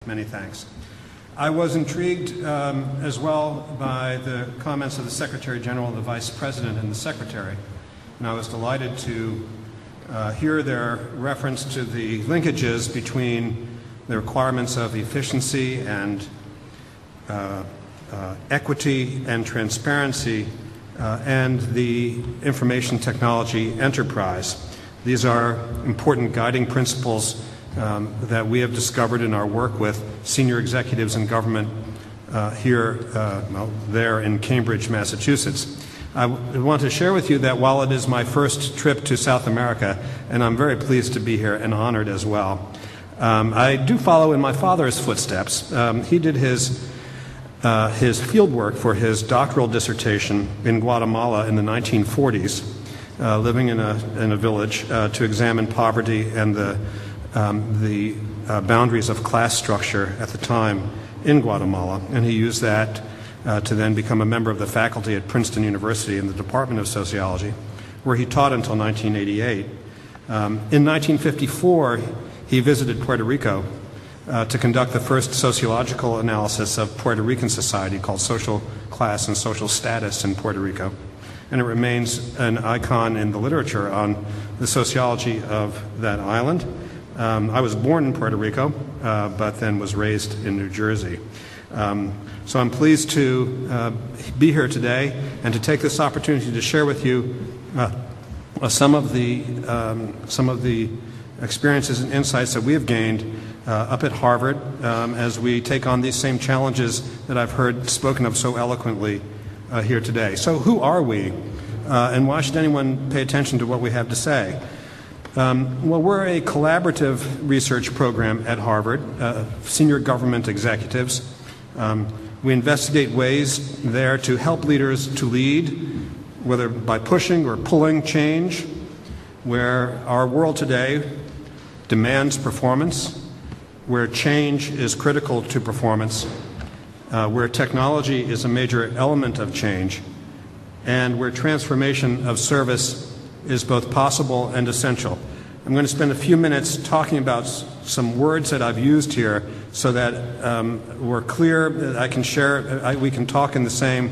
Many thanks. I was intrigued as well by the comments of the Secretary General, the Vice President, and the Secretary, and I was delighted to hear their reference to the linkages between the requirements of efficiency and equity and transparency and the information technology enterprise. These are important guiding principles that we have discovered in our work with senior executives in government there in Cambridge, Massachusetts. I want to share with you that while it is my first trip to South America, and I'm very pleased to be here and honored as well, I do follow in my father's footsteps. He did his field work for his doctoral dissertation in Guatemala in the 1940s, living in a village to examine poverty and the boundaries of class structure at the time in Guatemala, and he used that to then become a member of the faculty at Princeton University in the Department of Sociology, where he taught until 1988. In 1954, he visited Puerto Rico to conduct the first sociological analysis of Puerto Rican society called Social Class and Social Status in Puerto Rico, and it remains an icon in the literature on the sociology of that island. I was born in Puerto Rico, but then was raised in New Jersey. So I'm pleased to be here today and to take this opportunity to share with you some of the experiences and insights that we have gained up at Harvard as we take on these same challenges that I've heard spoken of so eloquently here today. So who are we, and why should anyone pay attention to what we have to say? Well, we're a collaborative research program at Harvard, senior government executives. We investigate ways there to help leaders to lead, whether by pushing or pulling change, where our world today demands performance, where change is critical to performance, where technology is a major element of change, and where transformation of service is both possible and essential. I'm going to spend a few minutes talking about some words that I've used here so that we're clear, that I can share, we can talk in the same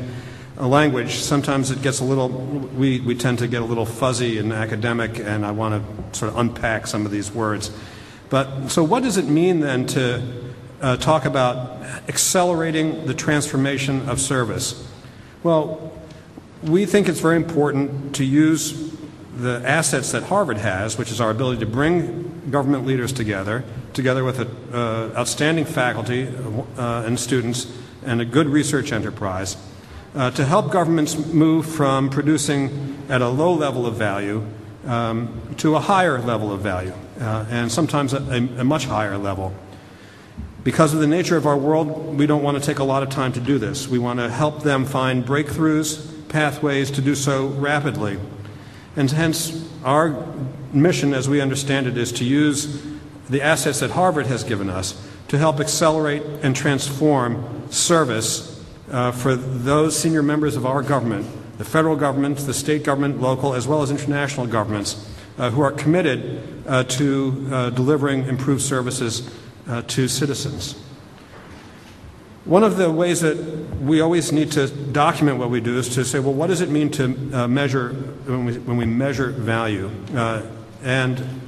language. Sometimes it gets a little, we tend to get a little fuzzy and academic, and I want to sort of unpack some of these words. But so what does it mean then to talk about accelerating the transformation of service? Well, we think it's very important to use the assets that Harvard has, which is our ability to bring government leaders together with outstanding faculty and students and a good research enterprise, to help governments move from producing at a low level of value to a higher level of value, and sometimes a much higher level. Because of the nature of our world, we don't want to take a lot of time to do this. We want to help them find breakthroughs, pathways to do so rapidly. And hence, our mission, as we understand it, is to use the assets that Harvard has given us to help accelerate and transform service for those senior members of our government, the federal government, the state government, local, as well as international governments, who are committed to delivering improved services to citizens. One of the ways that we always need to document what we do is to say, well, what does it mean to measure when we measure value? And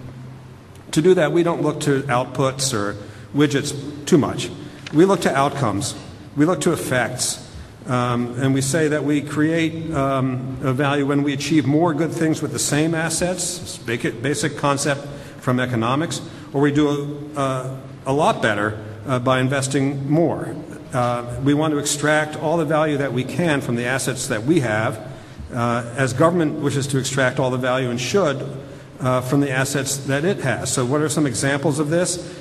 to do that, we don't look to outputs or widgets too much. We look to outcomes. We look to effects. And we say that we create a value when we achieve more good things with the same assets, basic concept from economics, or we do a lot better by investing more. We want to extract all the value that we can from the assets that we have, as government wishes to extract all the value and should from the assets that it has. So what are some examples of this?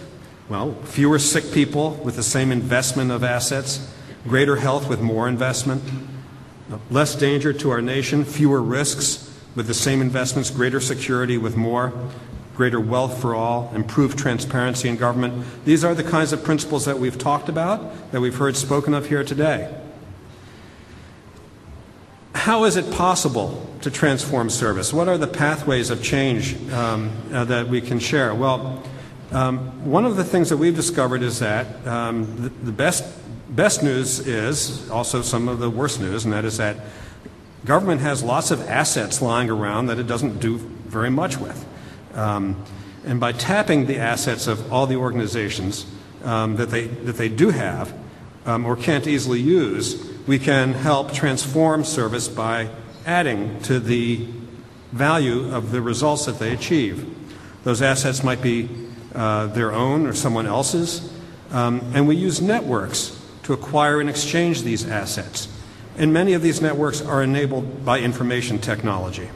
Well, fewer sick people with the same investment of assets, greater health with more investment, less danger to our nation, fewer risks with the same investments, greater security with more, greater wealth for all, improved transparency in government. These are the kinds of principles that we've talked about, that we've heard spoken of here today. How is it possible to transform service? What are the pathways of change that we can share? Well, One of the things that we've discovered is that the best news is also some of the worst news, and that is that government has lots of assets lying around that it doesn't do very much with. And by tapping the assets of all the organizations that they do have or can't easily use, we can help transform service by adding to the value of the results that they achieve. Those assets might be their own or someone else's, and we use networks to acquire and exchange these assets. And many of these networks are enabled by information technology.